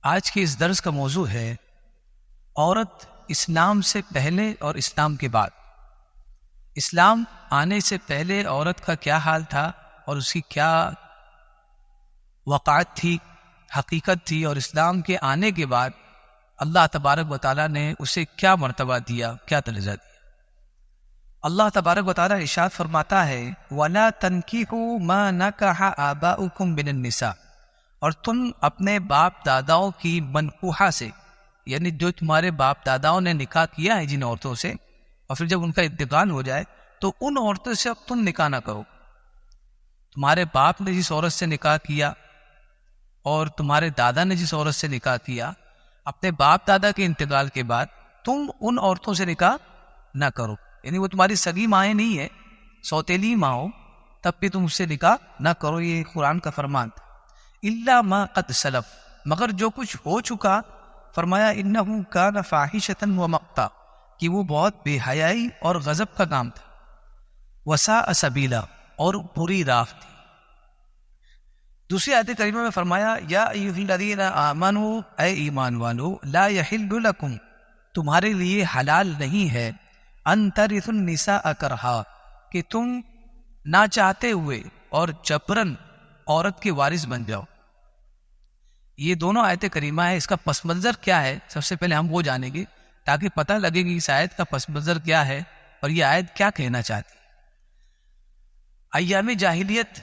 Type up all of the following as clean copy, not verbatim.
آج کے اس درس کا موضوع ہے عورت اسلام سے پہلے اور اسلام کے بعد۔ اسلام آنے سے پہلے عورت کا کیا حال تھا اور اس کی کیا وقعت تھی، حقیقت تھی، اور اسلام کے آنے کے بعد اللہ تبارک و تعالیٰ نے اسے کیا مرتبہ دیا، کیا درجہ دیا۔ اللہ تبارک و تعالیٰ ارشاد فرماتا ہے وَلَا تَنْكِحُوا مَا نَكَحَ آبَاؤُكُمْ مِنَ النِّسَاءِ، اور تم اپنے باپ داداؤں کی منکوحہ سے، یعنی جو تمہارے باپ داداؤں نے نکاح کیا ہے جن عورتوں سے، اور پھر جب ان کا انتقال ہو جائے تو ان عورتوں سے اب تم نکاح نہ کرو۔ تمہارے باپ نے جس عورت سے نکاح کیا اور تمہارے دادا نے جس عورت سے نکاح کیا، اپنے باپ دادا کے انتقال کے بعد تم ان عورتوں سے نکاح نہ کرو، یعنی وہ تمہاری سگی مائیں نہیں ہے، سوتیلی ماں ہو تب بھی تم اس سے نکاح نہ کرو۔ یہ قرآن کا فرمان تھا۔ الا ما قد سلف، مگر جو کچھ ہو چکا، فرمایا انہ کان فاحشۃ ومقتا، کہ وہ بہت بے حیائی اور غضب کا کام تھا، وساء سبیلا، اور بری راہ تھی۔ دوسری آیت کریمہ میں فرمایا یا ایھا الذین آمنوا، اے ایمان والو، لا یحل لکم، تمہارے لیے حلال نہیں ہے، ان ترثوا النساء کرہا، کہ تم نہ چاہتے ہوئے اور جبرن عورت کے وارث بن جاؤ۔ یہ دونوں آیت کریمہ ہے، اس کا پس منظر کیا ہے سب سے پہلے ہم وہ جانیں گے تاکہ پتہ لگے کہ اس آیت کا پس منظر کیا ہے اور یہ آیت کیا کہنا چاہتی ہے۔ ایام جاہلیت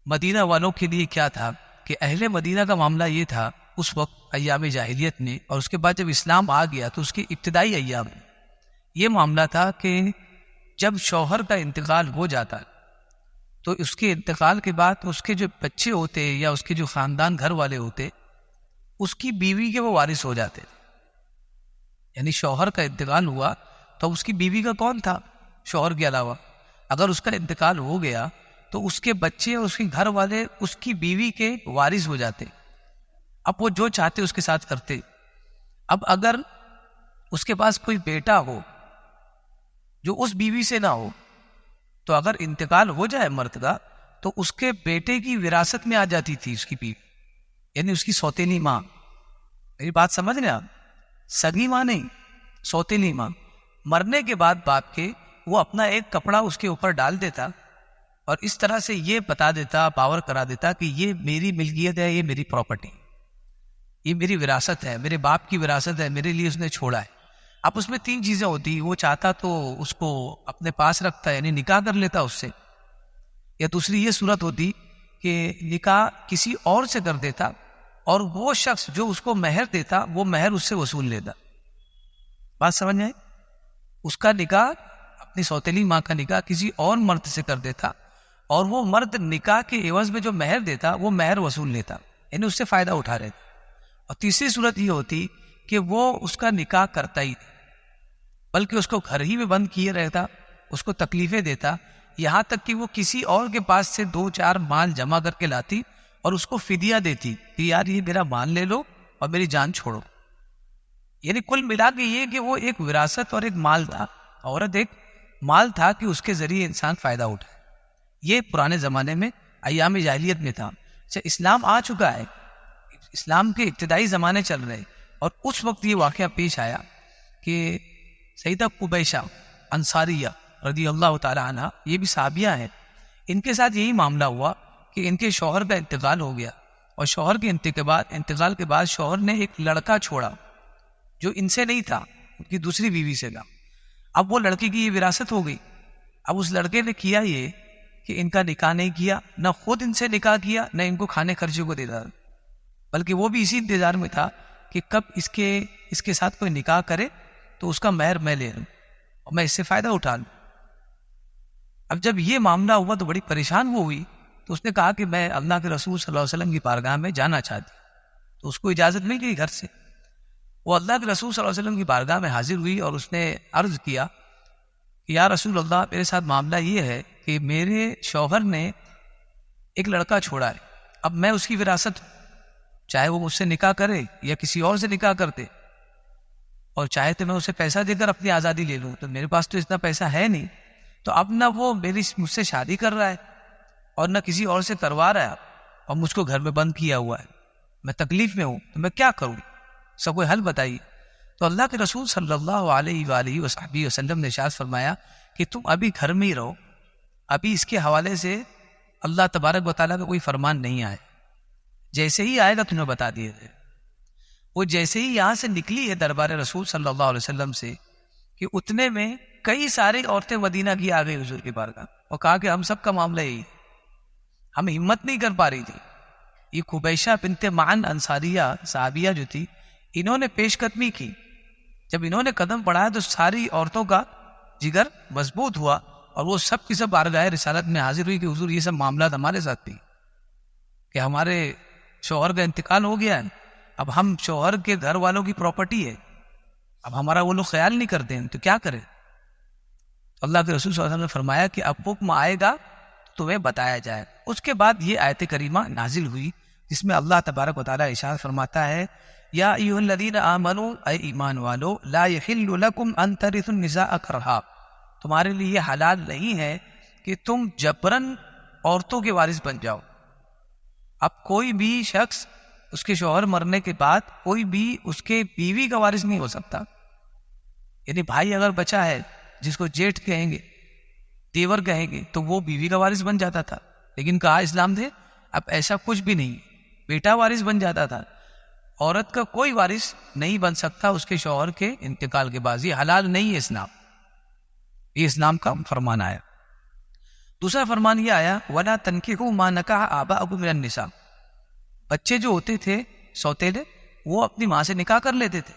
مدینہ والوں کے لیے کیا تھا کہ اہل مدینہ کا معاملہ یہ تھا اس وقت ایام جاہلیت میں، اور اس کے بعد جب اسلام آ گیا تو اس کے ابتدائی ایام میں یہ معاملہ تھا کہ جب شوہر کا انتقال ہو جاتا تو اس کے انتقال کے بعد اس کے جو بچے ہوتے یا اس کے جو خاندان گھر والے ہوتے، اس کی بیوی کے وہ وارث ہو جاتے تھے۔ یعنی شوہر کا انتقال ہوا تو اس کی بیوی کا کون تھا شوہر کے علاوہ؟ اگر اس کا انتقال ہو گیا تو اس کے بچے اور اس کے گھر والے اس کی بیوی کے وارث ہو جاتے، اب وہ جو چاہتے اس کے ساتھ کرتے۔ اب اگر اس کے پاس کوئی بیٹا ہو جو اس بیوی سے نہ ہو، تو اگر انتقال ہو جائے مرد کا تو اس کے بیٹے کی وراثت میں آ جاتی تھی اس کی بیوی، یعنی اس کی سوتیلی ماں۔ میری بات سمجھ رہے آپ؟ سگی ماں نہیں، سوتیلی ماں۔ مرنے کے بعد باپ کے وہ اپنا ایک کپڑا اس کے اوپر ڈال دیتا اور اس طرح سے یہ بتا دیتا، باور کرا دیتا کہ یہ میری ملکیت ہے، یہ میری پراپرٹی، یہ میری وراثت ہے، میرے باپ کی وراثت ہے، میرے لیے اس نے چھوڑا ہے۔ اب اس میں تین چیزیں ہوتی، وہ چاہتا تو اس کو اپنے پاس رکھتا، یعنی نکاح کر لیتا اس سے، یا دوسری یہ صورت ہوتی کہ نکاح کسی اور سے کر دیتا اور وہ شخص جو اس کو مہر دیتا وہ مہر اس سے وصول لیتا۔ بات سمجھ آئے؟ اس کا نکاح، اپنی سوتیلی ماں کا نکاح کسی اور مرد سے کر دیتا اور وہ مرد نکاح کے عوض میں جو مہر دیتا وہ مہر وصول لیتا، یعنی اس سے فائدہ اٹھا رہے تھے۔ اور تیسری صورت یہ ہوتی کہ وہ اس کا نکاح کرتا ہی نہیں، بلکہ اس کو گھر ہی میں بند کیے رہتا، اس کو تکلیفیں دیتا، یہاں تک کہ وہ کسی اور کے پاس سے 2-4 مال جمع کر کے لاتی اور اس کو فدیہ دیتی کہ یار یہ میرا مال لے لو اور میری جان چھوڑو۔ یعنی کل ملا کے یہ کہ وہ ایک وراثت اور ایک مال تھا، عورت ایک مال تھا کہ اس کے ذریعے انسان فائدہ اٹھائے۔ یہ پرانے زمانے میں ایام جاہلیت میں تھا۔ اچھا، اسلام آ چکا ہے، اسلام کے ابتدائی زمانے چل رہے، اور اس وقت یہ واقعہ پیش آیا کہ سیدہ قبیشہ انصاریہ رضی اللہ تعالی عنہ، یہ بھی صحابیہ ہیں، ان کے ساتھ یہی معاملہ ہوا کہ ان کے شوہر کا انتقال ہو گیا، اور شوہر کے انتقال کے بعد شوہر نے ایک لڑکا چھوڑا جو ان سے نہیں تھا، ان کی دوسری بیوی سے تھا۔ اب وہ لڑکے کی یہ وراثت ہو گئی۔ اب اس لڑکے نے کیا یہ کہ ان کا نکاح نہیں کیا، نہ خود ان سے نکاح کیا، نہ ان کو کھانے خرچے کو دیتا، بلکہ وہ بھی اسی انتظار میں تھا کہ کب اس کے ساتھ کوئی نکاح کرے تو اس کا مہر میں لے لوں اور میں اس سے فائدہ اٹھا لوں۔ اب جب یہ معاملہ ہوا تو بڑی پریشان وہ ہوئی، تو اس نے کہا کہ میں اللہ کے رسول صلی اللہ علیہ وسلم کی بارگاہ میں جانا چاہتی ہوں، تو اس کو اجازت مل گئی گھر سے۔ وہ اللہ کے رسول صلی اللہ علیہ وسلم کی بارگاہ میں حاضر ہوئی اور اس نے عرض کیا کہ یا رسول اللہ، میرے ساتھ معاملہ یہ ہے کہ میرے شوہر نے ایک لڑکا چھوڑا ہے، اب میں اس کی وراثت ہوں، چاہے وہ مجھ سے نکاح کرے یا کسی اور سے نکاح کرتے، اور چاہے تو میں اسے پیسہ دے کر اپنی آزادی لے لوں، تو میرے پاس تو اتنا پیسہ ہے نہیں، تو اب نہ وہ مجھ سے شادی کر رہا ہے اور نہ کسی اور سے کروا رہا ہے، اور مجھ کو گھر میں بند کیا ہوا ہے، میں تکلیف میں ہوں تو میں کیا کروں، سب کوئی حل بتائیے۔ تو اللہ کے رسول صلی اللہ علیہ وآلہ وصحبہ وسلم نے ارشاد فرمایا کہ تم ابھی گھر میں ہی رہو، ابھی اس کے حوالے سے اللہ تبارک و تعالیٰ کا کوئی فرمان نہیں آئے، جیسے ہی آئے گا تمہیں بتا دیے تھے۔ وہ جیسے ہی یہاں سے نکلی ہے دربار رسول صلی اللہ علیہ وسلم سے کہ اتنے میں کئی ساری عورتیں مدینہ کی آ گئی حضور کی بارگاہ اور کہا کہ ہم سب کا معاملہ یہی، ہم ہمت نہیں کر پا رہی تھی۔ یہ خبیشہ بنت معن انصاریہ صحابیہ جو تھی، انہوں نے پیش قدمی کی، جب انہوں نے قدم بڑھایا تو ساری عورتوں کا جگر مضبوط ہوا اور وہ سب کی سب بارگاہ رسالت میں حاضر ہوئی کہ حضور یہ سب معاملات ہمارے ساتھ بھی کہ ہمارے شوہر کا انتقال ہو گیا ہے، اب ہم شوہر کے گھر والوں کی پراپرٹی ہے، اب ہمارا وہ لوگ خیال نہیں کرتے ہیں تو کیا کریں۔ اللہ کے رسول صلی اللہ علیہ وسلم نے فرمایا کہ اب حکم آئے گا تو تمہیں بتایا جائے۔ اس کے بعد یہ آیت کریمہ نازل ہوئی جس میں اللہ تبارک و تعالیٰ ارشاد فرماتا ہے یا ایھا الذین آمنوا، اے ایمان والو، لا یحل لکم ان ترثوا النساء کرہا، تمہارے لیے یہ حلال نہیں ہے کہ تم جبراً عورتوں کے وارث بن جاؤ۔ اب کوئی بھی شخص اس کے شوہر مرنے کے بعد کوئی بھی اس کے بیوی کا وارث نہیں ہو سکتا۔ یعنی بھائی اگر بچا ہے جس کو جیٹھ کہیں گے، دیور کہیں گے، تو وہ بیوی کا وارث بن جاتا تھا، لیکن کہا اسلام نے اب ایسا کچھ بھی نہیں، بیٹا وارث بن جاتا تھا۔ عورت کا کوئی وارث نہیں بن سکتا اس کے شوہر کے انتقال کے بعد، یہ حلال نہیں ہے اسلام، یہ اسلام کا فرمان آیا۔ دوسرا فرمان یہ آیا وَلَا تَنْكِحُوا مَا نَكَحَ آبَاؤُكُم مِّنَ النِّسَاءِ، بچے جو ہوتے تھے سوتیلے وہ اپنی ماں سے نکاح کر لیتے تھے،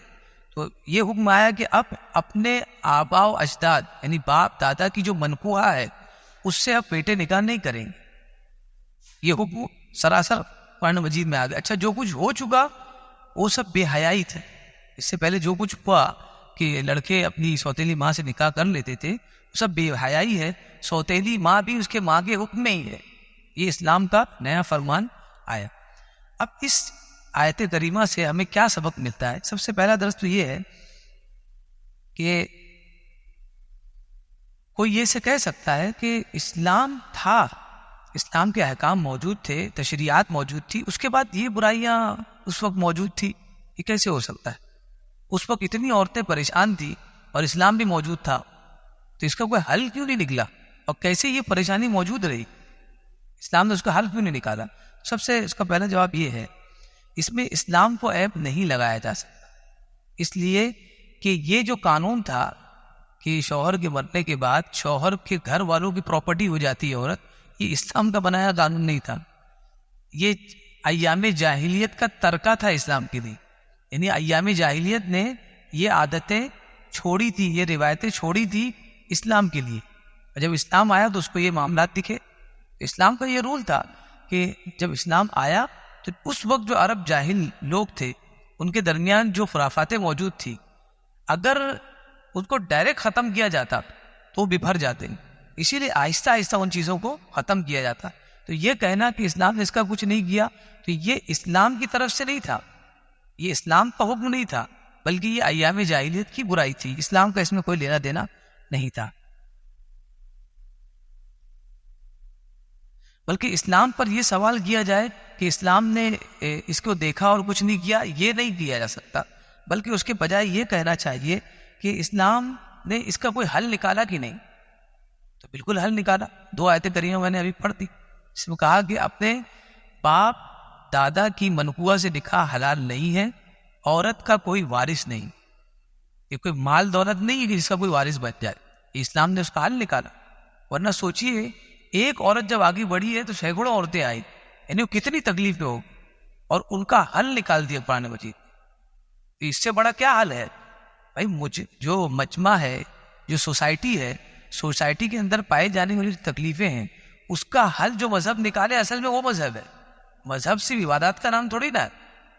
تو یہ حکم آیا کہ اب اپنے آباء و اجداد یعنی باپ دادا کی جو منکوحہ ہے اس سے اب بیٹے نکاح نہیں کریں گے۔ یہ حکم سراسر قرآن مجید میں آ گیا۔ اچھا، جو کچھ ہو چکا وہ سب بے حیائی تھے، اس سے پہلے جو کچھ ہوا کہ لڑکے اپنی سوتیلی ماں سے نکاح کر لیتے تھے وہ سب بے حیائی ہے، سوتیلی ماں بھی اس کے ماں کے حکم میں ہی ہے، یہ اسلام کا نیا فرمان آیا۔ اب اس آیت کریمہ سے ہمیں کیا سبق ملتا ہے؟ سب سے پہلا درس تو یہ ہے کہ کوئی یہ سے کہہ سکتا ہے کہ اسلام تھا، اسلام کے احکام موجود تھے، تشریعات موجود تھی، اس کے بعد یہ برائیاں اس وقت موجود تھی، یہ کیسے ہو سکتا ہے؟ اس وقت اتنی عورتیں پریشان تھی اور اسلام بھی موجود تھا، تو اس کا کوئی حل کیوں نہیں نکلا؟ اور کیسے یہ پریشانی موجود رہی؟ اسلام نے اس کا حل کیوں نہیں نکالا؟ سب سے اس کا پہلا جواب یہ ہے، اس میں اسلام کو عیب نہیں لگایا جا سکتا، اس لیے کہ یہ جو قانون تھا کہ شوہر کے مرنے کے بعد شوہر کے گھر والوں کی پراپرٹی ہو جاتی ہے عورت، یہ اسلام کا بنایا قانون نہیں تھا، یہ ایام جاہلیت کا ترکہ تھا اسلام کے لیے۔ یعنی ایام جاہلیت نے یہ عادتیں چھوڑی تھی، یہ روایتیں چھوڑی تھی اسلام کے لیے، اور جب اسلام آیا تو اس کو یہ معاملات دکھے۔ اسلام کا یہ رول تھا کہ جب اسلام آیا تو اس وقت جو عرب جاہل لوگ تھے ان کے درمیان جو خرافاتیں موجود تھی، اگر ان کو ڈائریکٹ ختم کیا جاتا تو وہ ببھر جاتے، اسی لیے آہستہ آہستہ ان چیزوں کو ختم کیا جاتا۔ تو یہ کہنا کہ اسلام نے اس کا کچھ نہیں کیا تو یہ اسلام کی طرف سے نہیں تھا، یہ اسلام کا حکم نہیں تھا، بلکہ یہ ایام جاہلیت کی برائی تھی، اسلام کا اس میں کوئی لینا دینا نہیں تھا۔ بلکہ اسلام پر یہ سوال کیا جائے کہ اسلام نے اس کو دیکھا اور کچھ نہیں کیا، یہ نہیں کیا جا سکتا، بلکہ اس کے بجائے یہ کہنا چاہیے کہ اسلام نے اس کا کوئی حل نکالا کہ نہیں؟ تو بالکل حل نکالا۔ 2 آیتیں کریمہ میں نے ابھی پڑھ دی، اس میں کہا کہ اپنے باپ دادا کی منکوحہ سے نکاح حلال نہیں ہے، عورت کا کوئی وارث نہیں، یہ کوئی مال دولت نہیں ہے کہ جس کا کوئی وارث بن جائے، اسلام نے اس کا حل نکالا۔ ورنہ سوچئے ایک عورت جب آگے بڑھی ہے تو سینکڑوں عورتیں آئی، یعنی وہ کتنی تکلیف میں ہو، اور ان کا حل نکال دیا قرآن مجید۔ اس سے بڑا کیا حل ہے بھائی؟ مجھے جو مجمع ہے، جو سوسائٹی ہے، سوسائٹی کے اندر پائے جانے والی تکلیفیں ہیں، اس کا حل جو مذہب نکالے اصل میں وہ مذہب ہے۔ مذہب صرف عبادات کا نام تھوڑی نہ ہے،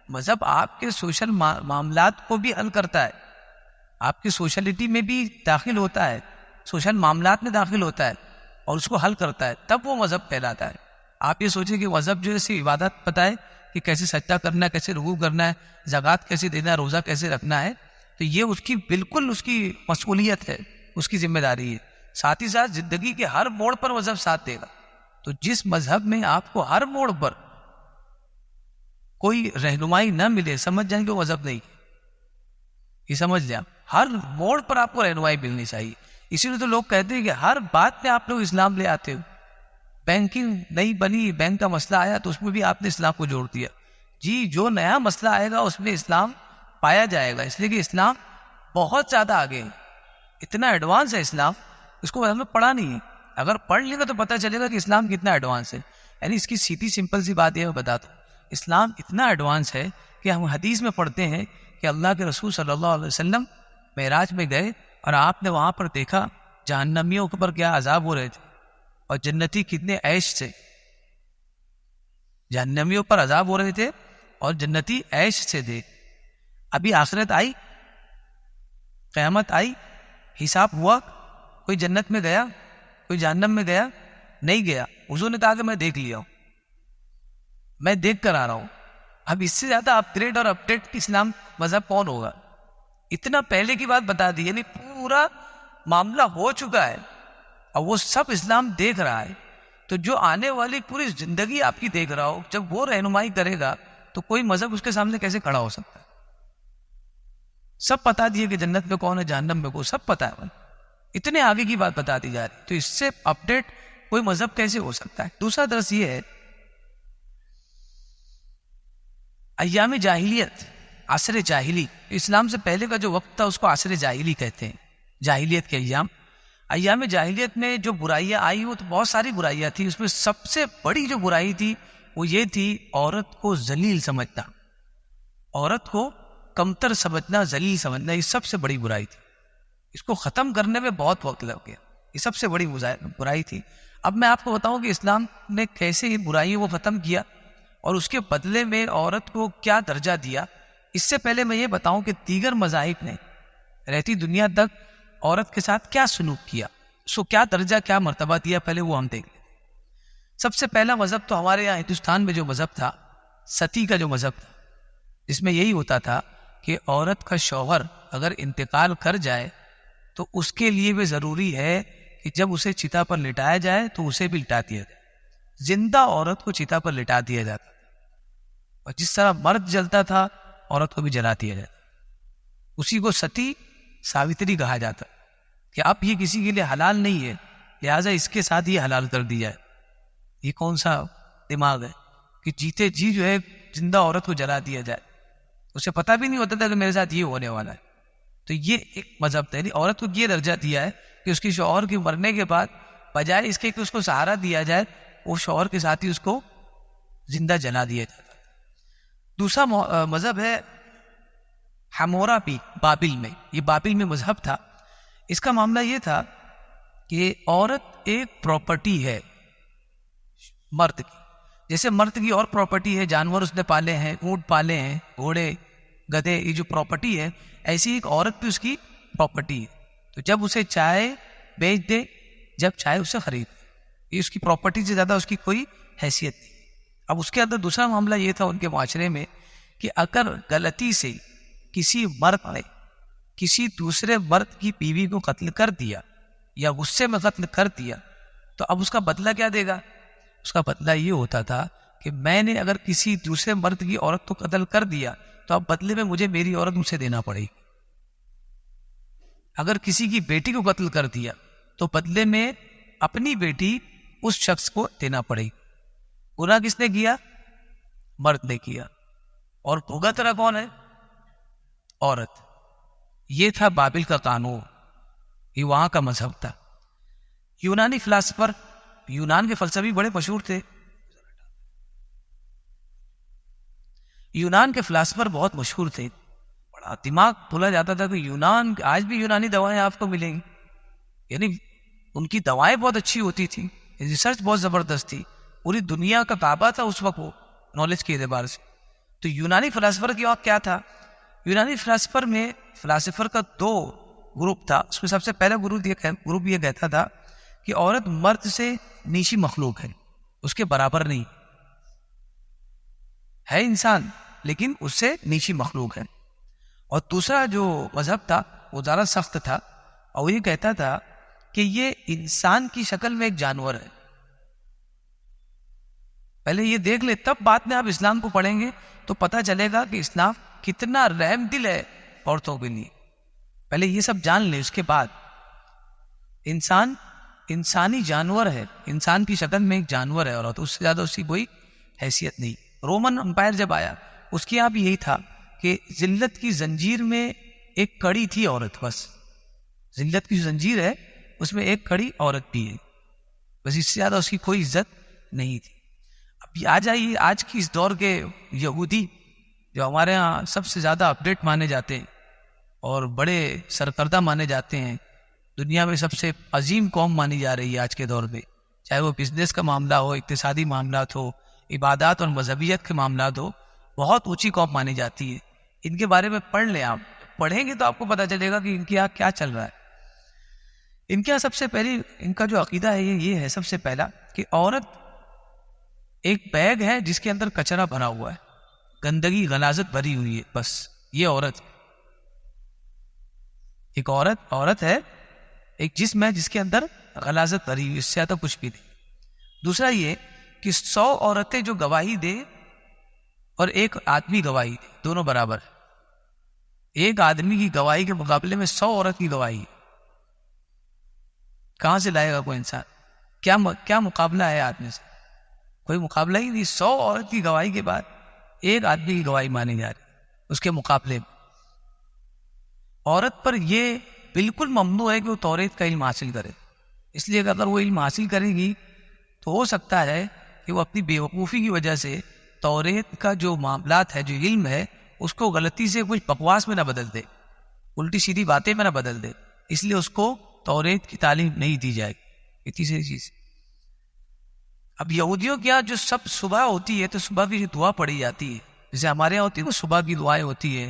مذہب آپ کے سوشل معاملات کو بھی حل کرتا ہے، آپ کی سوشلٹی میں بھی داخل ہوتا ہے، سوشل معاملات میں داخل ہوتا ہے اور اس کو حل کرتا ہے، تب وہ مذہب کہلاتا ہے۔ آپ یہ سوچیں کہ مذہب جو ہے صرف عبادت بتائے کہ کیسے سجدہ کرنا ہے، کیسے رکوع کرنا ہے، زکوٰۃ کیسے دینا ہے، روزہ کیسے رکھنا ہے، تو یہ اس کی بالکل اس کی مسئولیت ہے، اس کی ذمہ داری ہے۔ ساتھ ہی ساتھ زندگی کے ہر موڑ پر مذہب ساتھ دے گا، تو جس مذہب میں آپ کو ہر موڑ پر کوئی رہنمائی نہ ملے سمجھ جائیں کہ وہ مذہب نہیں. یہ سمجھ لیں ہر موڑ پر آپ کو رہنمائی ملنی چاہیے. اسی لیے تو لوگ کہتے ہیں کہ ہر بات میں آپ لوگ اسلام لے آتے ہو. بینکنگ نہیں بنی, بینک کا مسئلہ آیا تو اس میں بھی آپ نے اسلام کو جوڑ دیا. جی جو نیا مسئلہ آئے گا اس میں اسلام پایا جائے گا, اس لیے کہ اسلام بہت زیادہ آگے ہے, اتنا ایڈوانس ہے اسلام, اس کو ہم نے پڑھا نہیں ہے. اگر پڑھ لیں گے تو پتہ چلے گا کہ اسلام کتنا ایڈوانس ہے. یعنی اس کی سیدھی سمپل سی بات یہ میں بتا دوں, اسلام اتنا ایڈوانس ہے کہ ہم حدیث میں پڑھتے ہیں کہ اللہ کے رسول صلی اللہ علیہ وسلم معراج میں گئے اور آپ نے وہاں پر دیکھا جہنمیوں کے اوپر کیا عذاب ہو رہے تھے اور جنتی کتنے عیش سے. جہنمیوں پر عذاب ہو رہے تھے اور جنتی عیش سے تھے. ابھی آخرت آئی, قیامت آئی, حساب ہوا, کوئی جنت میں گیا, کوئی جہنم میں گیا, نہیں گیا. حضور نے کہا کہ میں دیکھ لیا ہوں, میں دیکھ کر آ رہا ہوں. اب اس سے زیادہ اپ گریڈ اور اپڈیٹ اسلام مذہب کون ہوگا؟ اتنا پہلے کی بات بتا دی, یعنی پورا معاملہ ہو چکا ہے اور وہ سب اسلام دیکھ رہا ہے. تو جو آنے والی پوری زندگی آپ کی دیکھ رہا ہو, جب وہ رہنمائی کرے گا تو کوئی مذہب اس کے سامنے کیسے کھڑا ہو سکتا ہے؟ سب بتا دیے کہ جنت میں کون ہے, جہنم میں کون, سب پتا ہے. اتنے آگے کی بات بتا دی جا رہی, تو اس سے اپڈیٹ کوئی مذہب کیسے ہو سکتا ہے؟ دوسرا درس یہ ہے, ایام جاہلیت, عصر جاہلی, اسلام سے پہلے کا جو وقت تھا اس کو عصر جاہلی کہتے ہیں. جاہلیت کے ایام جاہلیت میں جو برائیاں آئی وہ تو بہت ساری برائیاں تھیں. اس میں سب سے بڑی جو برائی تھی وہ یہ تھی عورت کو ذلیل سمجھنا, عورت کو کمتر سمجھنا, ذلیل سمجھنا. یہ سب سے بڑی برائی تھی. اس کو ختم کرنے میں بہت وقت لگ گیا. یہ سب سے بڑی برائی تھی. اب میں آپ کو بتاؤں کہ اسلام نے کیسے یہ برائیوں کو ختم کیا اور اس کے بدلے میں عورت کو کیا درجہ دیا. اس سے پہلے میں یہ بتاؤں کہ دیگر مذاہب نے رہتی دنیا تک عورت کے ساتھ کیا سلوک کیا, اس کو کیا درجہ, کیا مرتبہ دیا, پہلے وہ ہم دیکھ لیں. سب سے پہلا مذہب تو ہمارے یہاں ہندوستان میں جو مذہب تھا, ستی کا جو مذہب تھا, جس میں یہی ہوتا تھا کہ عورت کا شوہر اگر انتقال کر جائے تو اس کے لیے بھی ضروری ہے کہ جب اسے چتا پر لٹایا جائے تو اسے بھی لٹا دیا جائے. زندہ عورت کو چتا پر لٹا دیا جاتا تھا, اور جس طرح مرد جلتا تھا عورت کو بھی جلا دیا جاتا. اسی کو ستی ساوتری کہا جاتا کہ اب یہ کسی کے لیے حلال نہیں ہے, لہٰذا اس کے ساتھ یہ حلال کر دیا ہے. یہ کون سا دماغ ہے کہ جیتے جی جو ہے زندہ عورت کو جلا دیا جائے؟ اسے پتہ بھی نہیں ہوتا تھا کہ میرے ساتھ یہ ہونے والا ہے. تو یہ ایک مذہب تھا, یعنی عورت کو یہ درجہ دیا ہے کہ اس کی شوہر کے مرنے کے بعد بجائے اس کے کہ اس کو سہارا دیا جائے, وہ شوہر کے ساتھ ہی اس کو زندہ جلا دیا جاتا. دوسرا مذہب ہے حمورابی, بابل میں. یہ بابل میں مذہب تھا. اس کا معاملہ یہ تھا کہ عورت ایک پراپرٹی ہے مرد کی, جیسے مرد کی اور پراپرٹی ہے, جانور اس نے پالے ہیں, اونٹ پالے ہیں, گھوڑے, گدھے, یہ جو پراپرٹی ہے, ایسی ایک عورت بھی اس کی پراپرٹی ہے. تو جب اسے چاہے بیچ دے, جب چاہے اسے خرید, یہ اس کی پراپرٹی سے زیادہ اس کی کوئی حیثیت نہیں. اب اس کے اندر دوسرا معاملہ یہ تھا ان کے معاشرے میں کہ اگر غلطی سے کسی مرد نے کسی دوسرے مرد کی بیوی کو قتل کر دیا یا غصے میں قتل کر دیا تو اب اس کا بدلہ کیا دے گا؟ اس کا بدلہ یہ ہوتا تھا کہ میں نے اگر کسی دوسرے مرد کی عورت کو قتل کر دیا تو اب بدلے میں مجھے میری عورت مجھ سے دینا پڑے گی. اگر کسی کی بیٹی کو قتل کر دیا تو بدلے میں اپنی بیٹی اس شخص کو دینا پڑے گی. گناہ کس نے کیا؟ مرد نے کیا, اور بھگت رہا کون ہے؟ عورت. یہ تھا بابل کا قانون, یہ وہاں کا مذہب تھا. یونانی فلاسفر, یونان کے فلسفی بڑے مشہور تھے. یونان کے فلاسفر بہت مشہور تھے, بڑا دماغ بھولا جاتا تھا کہ یونان, آج بھی یونانی دوائیں آپ کو ملیں گی, یعنی ان کی دوائیں بہت اچھی ہوتی تھیں, ریسرچ بہت زبردست تھی, پوری دنیا کا کعبہ تھا اس وقت وہ نالج کے اعتبار سے. تو یونانی فلاسفر کی وقت کیا تھا؟ یونانی فلاسفر کا دو گروپ تھا. اس میں سب سے پہلا گروپ یہ کہتا تھا کہ عورت مرد سے نیچی مخلوق ہے, اس کے برابر نہیں ہے, انسان لیکن اس سے نیچی مخلوق ہے. اور دوسرا جو مذہب تھا وہ زیادہ سخت تھا, اور وہ یہ کہتا تھا کہ یہ انسان کی شکل میں ایک جانور ہے, پہلے یہ دیکھ لے، تب بعد میں آپ اسلام کو پڑھیں گے تو پتہ چلے گا کہ اسلام کتنا رحم دل ہے عورتوں کے لیے. پہلے یہ سب جان لے، اس کے بعد انسان انسانی جانور ہے، انسان کی شکل میں ایک جانور ہے عورت، اس سے زیادہ اس کی کوئی حیثیت نہیں. رومن امپائر جب آیا اس کے یہاں بھی یہی تھا کہ ذلت کی زنجیر میں ایک کڑی تھی عورت، بس ذلت کی زنجیر ہے اس میں ایک کڑی عورت بھی ہے، بس اس سے زیادہ اس کی کوئی عزت نہیں تھی. اب آ جائیے آج کی اس دور کے یہودی جو ہمارے ہاں سب سے زیادہ اپڈیٹ مانے جاتے ہیں اور بڑے سرکردہ مانے جاتے ہیں، دنیا میں سب سے عظیم قوم مانی جا رہی ہے آج کے دور میں، چاہے وہ بزنس کا معاملہ ہو، اقتصادی معاملات ہو، عبادات اور مذہبیت کے معاملات ہو، بہت اونچی قوم مانی جاتی ہے. ان کے بارے میں پڑھ لیں، آپ پڑھیں گے تو آپ کو پتہ چلے گا کہ ان کے یہاں کیا چل رہا ہے. ان کے یہاں سب سے پہلی ان کا جو عقیدہ ہے یہ ہے سب سے پہلا کہ عورت ایک بیگ ہے جس کے اندر کچرا بھرا ہوا ہے، گندگی غلاظت بھری ہوئی ہے، بس یہ عورت. ایک عورت ہے، ایک جسم ہے جس کے اندر غلاظت بھری ہوئی، اس سے زیادہ کچھ بھی نہیں. دوسرا یہ کہ 100 عورتیں جو گواہی دے اور ایک آدمی گواہی دے، دونوں برابر ہے. ایک آدمی کی گواہی کے مقابلے میں 100 عورت کی گواہی. کہاں سے لائے گا کوئی انسان؟ کیا مقابلہ ہے آدمی سے؟ کوئی مقابلہ ہی نہیں. 100 عورت کی گواہی کے بعد ایک آدمی کی گواہی مانی جا رہی اس کے مقابلے میں. عورت پر یہ بالکل ممنوع ہے کہ وہ توریت کا علم حاصل کرے، اس لیے کہ اگر وہ علم حاصل کرے گی تو ہو سکتا ہے کہ وہ اپنی بے وقوفی کی وجہ سے توریت کا جو معاملات ہے، جو علم ہے، اس کو غلطی سے کچھ بکواس میں نہ بدل دے، الٹی سیدھی باتیں میں نہ بدل دے. اس لیے اس کو توریت کی تعلیم نہیں دی جائے گی. یہ تیسری چیز. اب یہودیوں کے یہاں جو سب صبح ہوتی ہے تو صبح کی جو دعا پڑھی جاتی ہے، جیسے ہمارے یہاں ہوتی ہے وہ صبح کی دعائیں ہوتی ہے،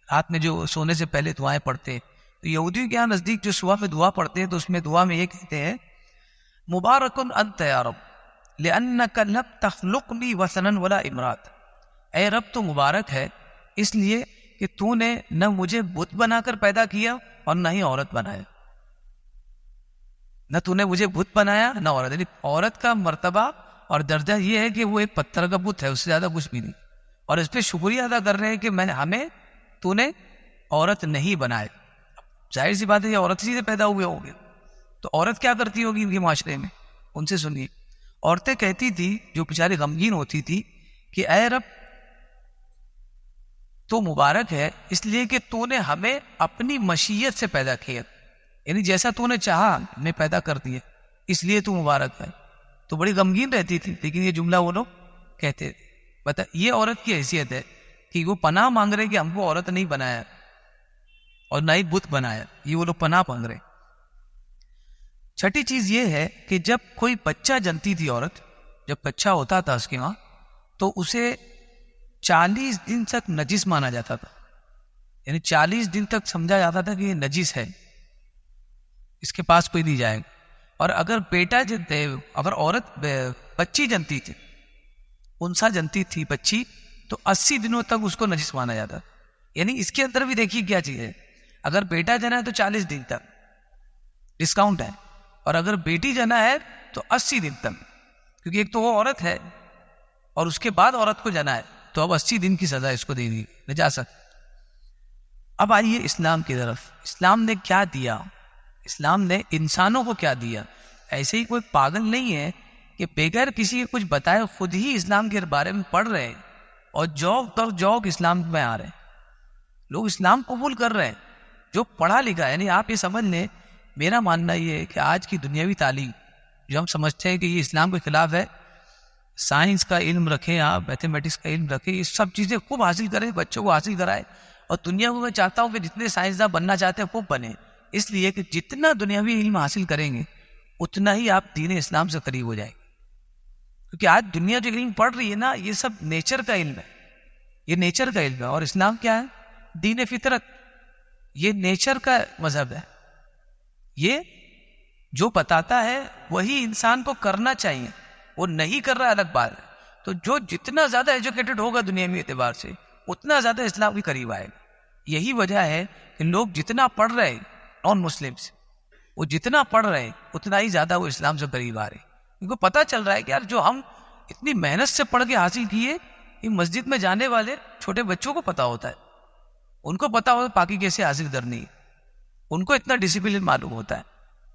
رات میں جو سونے سے پہلے دعائیں پڑھتے ہیں، تو یہودیوں کے یہاں نزدیک جو صبح میں دعا پڑھتے ہیں تو اس میں دعا میں یہ کہتے ہیں مبارکن انت یا رب لأنک لم تخلقنی وثنا ولا امرات. اے رب تو مبارک ہے اس لیے کہ تو نے نہ مجھے بت بنا کر پیدا کیا اور نہ ہی عورت بنایا. نہ تو نے مجھے بت بنایا نہ عورت. یعنی عورت کا مرتبہ اور درجہ یہ ہے کہ وہ ایک پتھر کا بت ہے، اس سے زیادہ کچھ بھی نہیں. اور اس پہ شکریہ ادا کر رہے ہیں کہ ہمیں تو نے عورت نہیں بنائے. ظاہر سی بات ہے یہ عورت ہی سے پیدا ہوئے ہوں گے، تو عورت کیا کرتی ہوگی ان کے معاشرے میں؟ ان سے سنیے. عورتیں کہتی تھی جو بیچاری غمگین ہوتی تھی کہ اے رب تو مبارک ہے اس لیے کہ تو نے ہمیں اپنی مشیت سے پیدا کیا، یعنی جیسا تو نے چاہا ہمیں پیدا کر دیا، اس لیے تو مبارک ہے. تو بڑی غمگین رہتی تھی، لیکن یہ جملہ وہ لوگ کہتے تھے. بتا یہ عورت کی حیثیت ہے کہ وہ پناہ مانگ رہے کہ ہم کو عورت نہیں بنایا اور نہ ہی بت بنایا، یہ وہ لوگ پناہ مانگ رہے. چھٹی چیز یہ ہے کہ جب کوئی بچہ جنتی تھی عورت، جب بچہ ہوتا تھا اس کے وہاں، تو اسے 40 دن تک نجس مانا جاتا تھا. یعنی 40 دن تک سمجھا جاتا تھا کہ یہ نجس ہے، اس کے پاس کوئی نہیں جائے گا. اور اگر اگر عورت بچی جنتی تھی، انسا جنتی تھی بچی، تو 80 دنوں تک اس کو نجس مانا جاتا. یعنی اس کے اندر بھی دیکھیے کیا چیز ہے. اگر بیٹا جنا ہے تو 40 دن تک ڈسکاؤنٹ ہے، اور اگر بیٹی جنا ہے تو 80 دن تک، کیونکہ ایک تو وہ عورت ہے اور اس کے بعد عورت کو جنا ہے، تو اب 80 دن کی سزا اس کو دینی نجاست. اب آئیے اسلام کی طرف. اسلام نے کیا دیا؟ اسلام نے انسانوں کو کیا دیا؟ ایسے ہی کوئی پاگل نہیں ہے کہ بغیر کسی کے کچھ بتائے خود ہی اسلام کے بارے میں پڑھ رہے ہیں اور جوک در جوک اسلام میں آ رہے ہیں. لوگ اسلام قبول کر رہے ہیں جو پڑھا لکھا ہے. یعنی آپ یہ سمجھ لیں، میرا ماننا یہ ہے کہ آج کی دنیاوی تعلیم جو ہم سمجھتے ہیں کہ یہ اسلام کے خلاف ہے، سائنس کا علم رکھیں، آپ میتھمیٹکس کا علم رکھیں، یہ سب چیزیں خوب حاصل کریں، بچوں کو حاصل کرائیں. اور دنیا کو میں چاہتا ہوں کہ جتنے سائنسداں بننا چاہتے ہیں خوب بنیں، اس لیے کہ جتنا دنیاوی علم حاصل کریں گے اتنا ہی آپ دین اسلام سے قریب ہو جائیں گے. کیونکہ آج دنیا جو علم پڑھ رہی ہے نا، یہ سب نیچر کا علم ہے، یہ نیچر کا علم ہے. اور اسلام کیا ہے؟ دین فطرت. یہ نیچر کا مذہب ہے. یہ جو بتاتا ہے وہی انسان کو کرنا چاہیے، وہ نہیں کر رہا الگ بات ہے. تو جو جتنا زیادہ ایجوکیٹڈ ہوگا دنیاوی اعتبار سے اتنا زیادہ اسلام کے قریب آئے گا. یہی وجہ ہے کہ لوگ جتنا پڑھ رہے ہیں نان مسلمس، وہ جتنا پڑھ رہے ہیں اتنا ہی زیادہ وہ اسلام سے قریب آ رہے ہیں. ان کو پتہ چل رہا ہے کہ یار جو ہم اتنی محنت سے پڑھ کے حاصل کیے کہ مسجد میں جانے والے چھوٹے بچوں کو پتا ہوتا ہے، ان کو پتا ہوتا ہے پاکی کیسے حاصل کرنی ہے، ان کو اتنا ڈسپلن معلوم ہوتا ہے.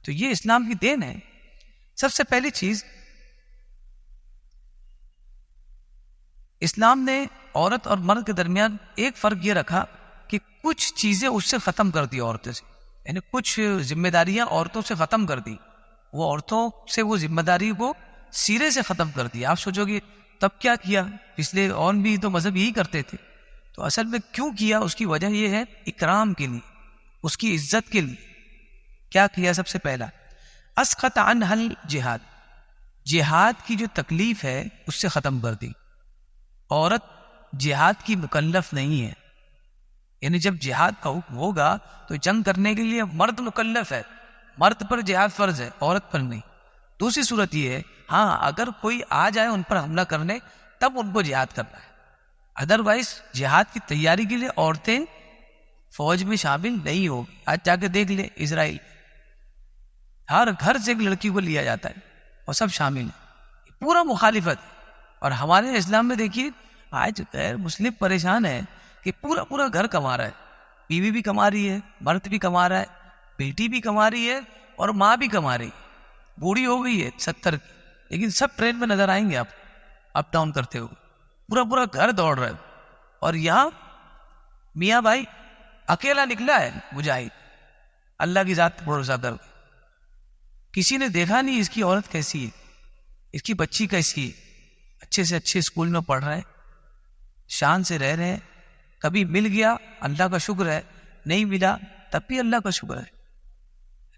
تو یہ اسلام کی دین ہے. سب سے پہلی چیز، اسلام نے عورت اور مرد کے درمیان ایک فرق یہ رکھا کہ کچھ چیزیں اس سے ختم کر دی عورتوں سے، یعنی کچھ ذمہ داریاں عورتوں سے ختم کر دی. وہ عورتوں سے وہ ذمہ داری کو سرے سے ختم کر دی. آپ سوچو گے تب کیا کیا؟ پچھلے اور بھی تو مذہب یہی کرتے تھے. تو اصل میں کیوں کیا؟ اس کی وجہ یہ ہے اکرام کے لیے، اس کی عزت کے لیے. کیا کیا؟ سب سے پہلا اسقط عنہا الجہاد، جہاد کی جو تکلیف ہے اس سے ختم کر دی. عورت جہاد کی مکلف نہیں ہے، یعنی جب جہاد کا حکم ہوگا تو جنگ کرنے کے لیے مرد مکلف ہے، مرد پر جہاد فرض ہے، عورت پر نہیں. دوسری صورت یہ ہے ہاں اگر کوئی آ جائے ان پر حملہ کرنے تب ان کو جہاد کرنا ہے، ادروائز جہاد کی تیاری کے لیے عورتیں فوج میں شامل نہیں ہوگی. آج جا کے دیکھ لیں اسرائیل، ہر گھر سے ایک لڑکی کو لیا جاتا ہے اور سب شامل ہیں، پورا مخالفت. اور ہمارے اسلام میں دیکھیے آج غیر مسلم پریشان ہے کہ پورا پورا گھر کما رہا ہے، بیوی بھی کما رہی ہے، مرد بھی کما رہا ہے، بیٹی بھی کما رہی ہے اور ماں بھی کما رہی ہے. بوڑھی ہو گئی ہے 70 کی، لیکن سب ٹرین میں نظر آئیں گے آپ اپ ڈاؤن کرتے ہوئے، پورا پورا گھر دوڑ رہا ہے. اور یہاں میاں بھائی اکیلا نکلا ہے مجاہد، اللہ کی ذات پر بھروسہ کر کے. کسی نے دیکھا نہیں اس کی عورت کیسی ہے، اس کی بچی کیسی ہے، اچھے سے اچھے اسکول میں پڑھ رہے ہیں، شان سے رہ رہے ہیں. کبھی مل گیا اللہ کا شکر ہے، نہیں ملا تب بھی اللہ کا شکر ہے.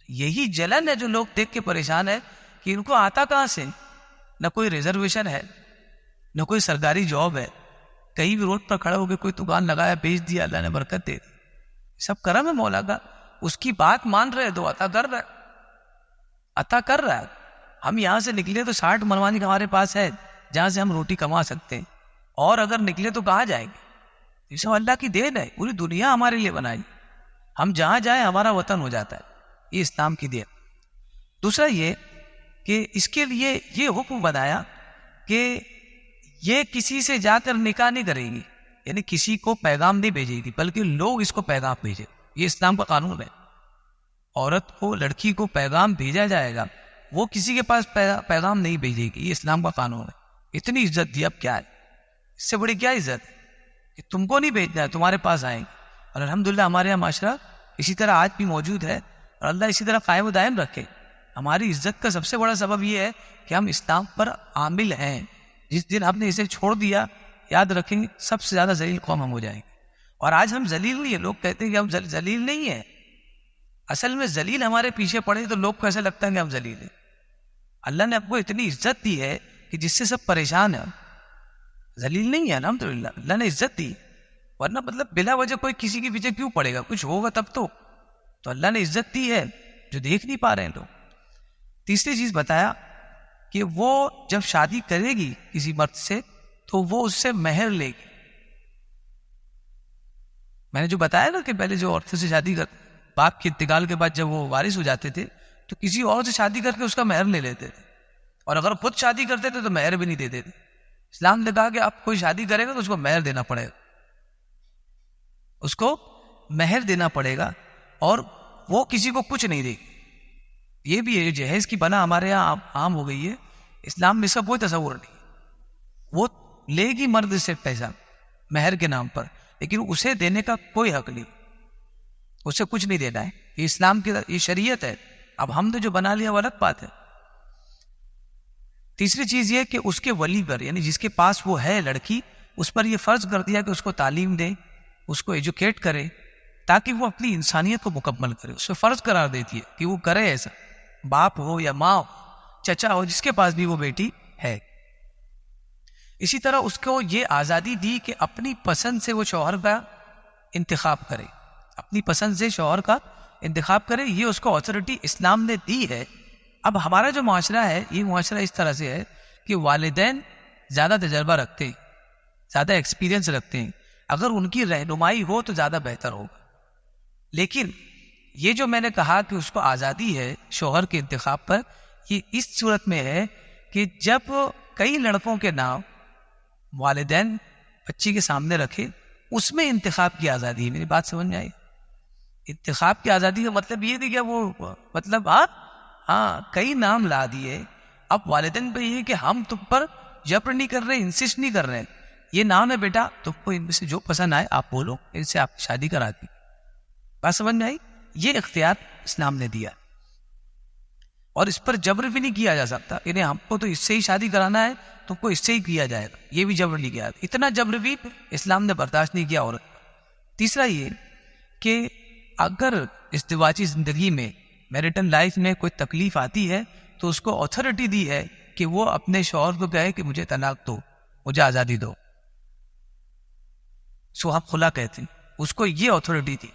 یہی جلن ہے جو لوگ دیکھ کے پریشان ہے کہ ان کو آتا کہاں سے؟ نہ کوئی ریزرویشن ہے، نہ کوئی سرکاری جاب ہے، کہیں بھی روڈ پر کھڑا ہو کے کوئی دکان لگایا بیچ دیا، اللہ نے برکت دے دی. سب کرم ہے مولا کا، اس کی بات مان رہے تو عطا کر رہا ہے، عطا کر رہا ہے. ہم یہاں سے نکلے تو 60 منوانی کا ہمارے پاس ہے جہاں سے ہم روٹی کما سکتے ہیں، اور اگر نکلے تو کہاں جائیں گے؟ یہ سب اللہ کی دین ہے، پوری دنیا ہمارے لیے بنائی، ہم جہاں جائیں ہمارا وطن ہو جاتا ہے. یہ اسلام کی دین. دوسرا یہ کہ اس کے لیے یہ حکم بنایا کہ یہ کسی سے جا کر نکاح نہیں کرے گی، یعنی کسی کو پیغام نہیں بھیجے گی بلکہ لوگ اس کو پیغام بھیجے. یہ اسلام کا قانون ہے. عورت کو، لڑکی کو پیغام بھیجا جائے گا، وہ کسی کے پاس پیغام نہیں بھیجے گی. یہ اسلام کا قانون ہے. اتنی عزت دی، اب کیا ہے اس سے بڑی کیا عزت ہے کہ تم کو نہیں بھیجنا ہے، تمہارے پاس آئیں گے. اور الحمدللہ ہمارے یہاں معاشرہ اسی طرح آج بھی موجود ہے، اور اللہ اسی طرح قائم و دائم رکھے. ہماری عزت کا سب سے بڑا سبب یہ ہے کہ ہم اسلام پر عامل ہیں. جس دن آپ نے اسے چھوڑ دیا، یاد رکھیں گے سب سے زیادہ ذلیل قوم ہم ہو جائیں گے. اور آج ہم ذلیل نہیں ہیں. لوگ کہتے ہیں کہ ہم ذلیل نہیں ہیں، اصل میں ذلیل ہمارے پیچھے پڑے تو لوگ کو ایسا لگتا ہے کہ ہم ذلیل ہیں. اللہ نے آپ کو اتنی عزت دی ہے کہ جس سے سب پریشان ہیں. ذلیل نہیں ہے الحمدللہ، اللہ نے عزت دی. ورنہ مطلب بلا وجہ کوئی کسی کے پیچھے کیوں پڑے گا؟ کچھ ہوگا تب تو اللہ نے عزت دی ہے جو دیکھ نہیں پا رہے ہیں لوگ. تیسری چیز بتایا کہ وہ جب شادی کرے گی کسی مرد سے تو وہ اس سے مہر لے گی. میں نے جو بتایا نا کہ پہلے جو عورتوں سے شادی کر، باپ کے انتقال کے بعد جب وہ وارث ہو جاتے تھے تو کسی اور سے شادی کر کے اس کا مہر لے لیتے تھے، اور اگر خود شادی کرتے تھے تو مہر بھی نہیں دیتے تھے. اسلام نے کہا کہ آپ کوئی شادی کرے گا تو اس کو مہر دینا پڑے گا، اس کو مہر دینا پڑے گا، اور وہ کسی کو کچھ نہیں دے گی. یہ بھی ہے جہیز کی بنا ہمارے یہاں عام ہو گئی ہے. اسلام میں اس کا کوئی تصور نہیں. وہ لے گی مرد سے پیسہ مہر کے نام پر، لیکن اسے دینے کا کوئی حق نہیں، اسے کچھ نہیں دینا ہے. یہ اسلام کی یہ شریعت ہے. اب ہم نے جو بنا لیا وہ الگ بات ہے. تیسری چیز یہ کہ اس کے ولی پر، یعنی جس کے پاس وہ ہے لڑکی، اس پر یہ فرض کر دیا کہ اس کو تعلیم دے، اس کو ایجوکیٹ کرے تاکہ وہ اپنی انسانیت کو مکمل کرے. اس سے فرض قرار دیتی ہے کہ وہ کرے ایسا، باپ ہو یا ماں ہو، چچا ہو، جس کے پاس بھی وہ بیٹی ہے. اسی طرح اس کو یہ آزادی دی کہ اپنی پسند سے وہ شوہر کا انتخاب کرے، اپنی پسند سے شوہر کا انتخاب کرے. یہ اس کو اتھارٹی اسلام نے دی ہے. اب ہمارا جو معاشرہ ہے، یہ معاشرہ اس طرح سے ہے کہ والدین زیادہ تجربہ رکھتے ہیں، زیادہ ایکسپیرینس رکھتے ہیں. اگر ان کی رہنمائی ہو تو زیادہ بہتر ہوگا. لیکن یہ جو میں نے کہا کہ اس کو آزادی ہے شوہر کے انتخاب پر، یہ اس صورت میں ہے کہ جب کئی لڑکوں کے نام والدین بچی کے سامنے رکھے، اس میں انتخاب کی آزادی ہے. میری بات سمجھ میں آئی؟ انتخاب کی آزادی کا مطلب یہ تھی کہ وہ مطلب ہاں کئی نام لا دیے. اب والدین پہ یہ کہ ہم تم پر جبر نہیں کر رہے، انسسٹ نہیں کر رہے، یہ نام ہے بیٹا، تم کو ان میں سے جو پسند آئے آپ بولو، ان سے آپ کی شادی کرا دی. بات سمجھ میں آئی؟ یہ اختیار اسلام نے دیا، اور اس پر جبر بھی نہیں کیا جا سکتا. یعنی ہم کو تو اس سے ہی شادی کرانا ہے، تم کو اس سے ہی کیا جائے گا، یہ بھی جبر نہیں کیا. اتنا جبر بھی اسلام نے برداشت نہیں کیا عورت. تیسرا یہ کہ اگر ازدواجی زندگی میں میریٹل لائف میں کوئی تکلیف آتی ہے تو اس کو اتھارٹی دی ہے کہ وہ اپنے شوہر کو کہے کہ مجھے طلاق دو، مجھے آزادی دو. سو ہم خلا کہتے ہیں، اس کو یہ اتھارٹی تھی.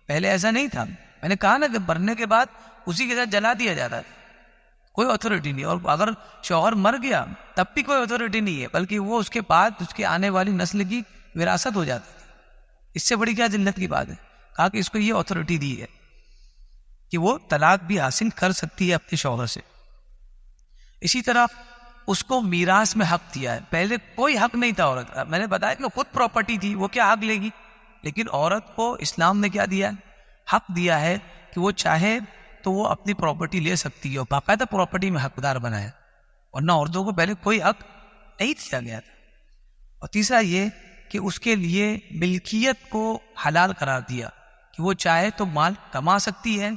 پہلے ایسا نہیں تھا. میں نے کہا نا کہ مرنے کے بعد اسی کے ساتھ جلا دیا جاتا ہے، کوئی اتھارٹی نہیں. اور اگر شوہر مر گیا تب بھی کوئی اتھارٹی نہیں ہے، بلکہ وہ اس کے بعد اس کے آنے والی نسل کی وراثت ہو جاتی تھی. اس سے بڑی کیا ذلت کی بات ہے. کہا کہ اس کو یہ اتھارٹی دی ہے کہ وہ طلاق بھی حاصل کر سکتی ہے اپنے شوہر سے. اسی طرح اس کو میراث میں حق دیا ہے. پہلے کوئی حق نہیں تھا عورت کا. میں نے بتایا کہ خود پراپرٹی تھی، وہ کیا حق لے گی؟ لیکن عورت کو اسلام نے کیا دیا ہے؟ حق دیا ہے کہ وہ چاہے تو وہ اپنی پراپرٹی لے سکتی ہے، اور باقاعدہ پراپرٹی میں حقدار بنایا. ورنہ عورتوں کو پہلے کوئی حق نہیں دیا گیا تھا. اور تیسرا یہ کہ اس کے لیے ملکیت کو حلال قرار دیا کہ وہ چاہے تو مال کما سکتی ہے،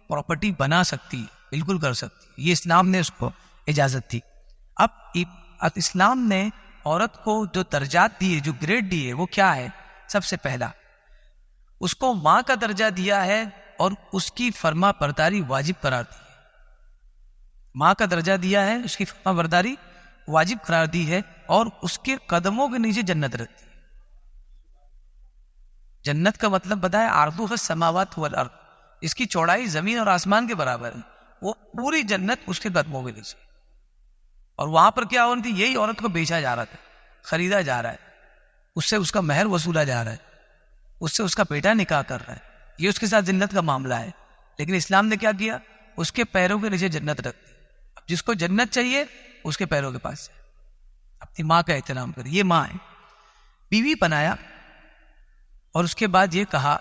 پراپرٹی بنا سکتی ہے، بالکل کر سکتی ہے. یہ اسلام نے اس کو اجازت دی. اب اسلام نے عورت کو جو درجات دیے، جو گریڈ دیے، وہ کیا ہے؟ سب سے پہلا اس کو ماں کا درجہ دیا ہے اور اس کی فرما برداری واجب قرار دی ہے. ماں کا درجہ دیا ہے، اس کی فرما برداری واجب قرار دی ہے، اور اس کے قدموں کے نیچے جنت رکھتی ہے. جنت کا مطلب بتایا عرضها السماوات والارض، اس کی چوڑائی زمین اور آسمان کے برابر ہے. وہ پوری جنت اس کے قدموں کے نیچے. اور وہاں پر کیا ہو رہی تھی؟ یہی عورت کو بیچا جا رہا تھا، خریدا جا رہا ہے، اس سے اس کا مہر وصولا جا رہا ہے، اس سے اس کا بیٹا نکاح کر رہا ہے. یہ اس کے ساتھ ذلت کا معاملہ ہے. لیکن اسلام نے کیا کیا؟ اس کے پیروں کے نیچے جنت رکھ دی. اب جس کو جنت چاہیے اس کے پیروں کے پاس جائے، اپنی ماں کا احترام کرے. یہ ماں ہے. بیوی بنایا، اور اس کے بعد یہ کہا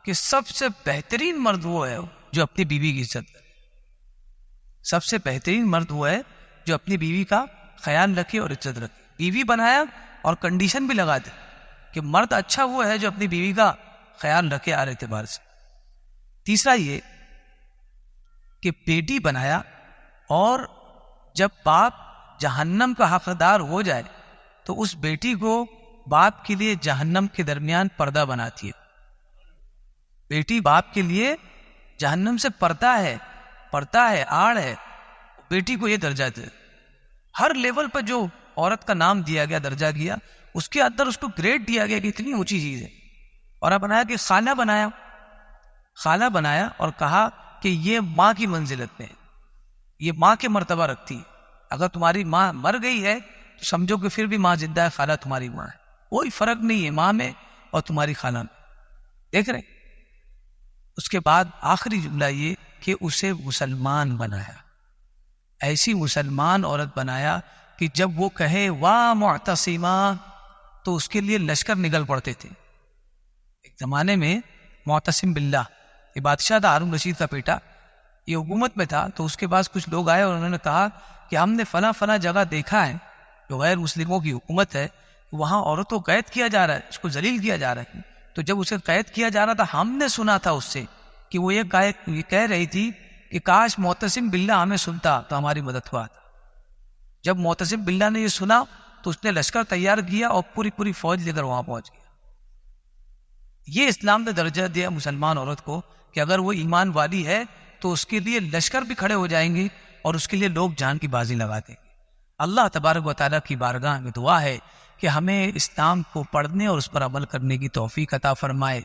کہ سب سے بہترین مرد وہ ہے جو اپنی بیوی کی عزت کرے. سب سے بہترین مرد وہ ہے جو اپنی بیوی کا خیال رکھے اور عزت رکھے. بیوی بنایا اور کنڈیشن بھی لگا دے کہ مرد اچھا وہ ہے جو اپنی بیوی کا خیال رکھے ہر اعتبار سے. تیسرا یہ کہ بیٹی بنایا، اور جب باپ جہنم کا حقدار ہو جائے تو اس بیٹی کو باپ کے لیے جہنم کے درمیان پردہ بناتی ہے. بیٹی باپ کے لیے جہنم سے پردہ ہے، آڑ ہے. بیٹی کو یہ درجہ دے. ہر لیول پر جو عورت کا نام دیا گیا، درجہ گیا، اس کے اندر اس کو گریڈ دیا گیا کہ اتنی اونچی چیز ہے. اور اب بنایا کہ خالہ بنایا اور کہا کہ یہ ماں کی منزلت میں ہے، یہ ماں کے مرتبہ رکھتی ہے. اگر تمہاری ماں مر گئی ہے تو سمجھو کہ پھر بھی ماں زندہ ہے، خالہ تمہاری ماں ہے. کوئی فرق نہیں ہے ماں میں اور تمہاری خالہ میں. دیکھ رہے؟ اس کے بعد آخری جملہ یہ کہ اسے مسلمان بنایا. ایسی مسلمان عورت بنایا کہ جب وہ کہے واہ معتصمہ تو اس کے لیے لشکر نکل پڑتے تھے. ایک زمانے میں معتصم باللہ، یہ بادشاہ تھا ہارون رشید کا بیٹا، یہ حکومت میں تھا. تو اس کے پاس کچھ لوگ آئے اور انہوں نے کہا کہ ہم نے فلاں جگہ دیکھا ہے جو غیر مسلموں کی حکومت ہے، وہاں عورتوں کو قید کیا جا رہا ہے، اس کو ذلیل کیا جا رہا ہے. تو جب اسے قید کیا جا رہا تھا، ہم نے سنا تھا اس سے کہ وہ یہ کہہ رہی تھی کہ کاش معتصم باللہ ہمیں سنتا تو ہماری مدد کو آتا. جب معتصم باللہ نے یہ سنا تو اس نے لشکر تیار کیا اور پوری فوج لے کر وہاں پہنچ گیا. یہ اسلام نے درجہ دیا مسلمان عورت کو کہ اگر وہ ایمان والی ہے تو اس کے لیے لشکر بھی کھڑے ہو جائیں گے اور اس کے لیے لوگ جان کی بازی لگا دیں گے. اللہ تبارک و تعالیٰ کی بارگاہ میں دعا ہے کہ ہمیں اسلام کو پڑھنے اور اس پر عمل کرنے کی توفیق عطا فرمائے.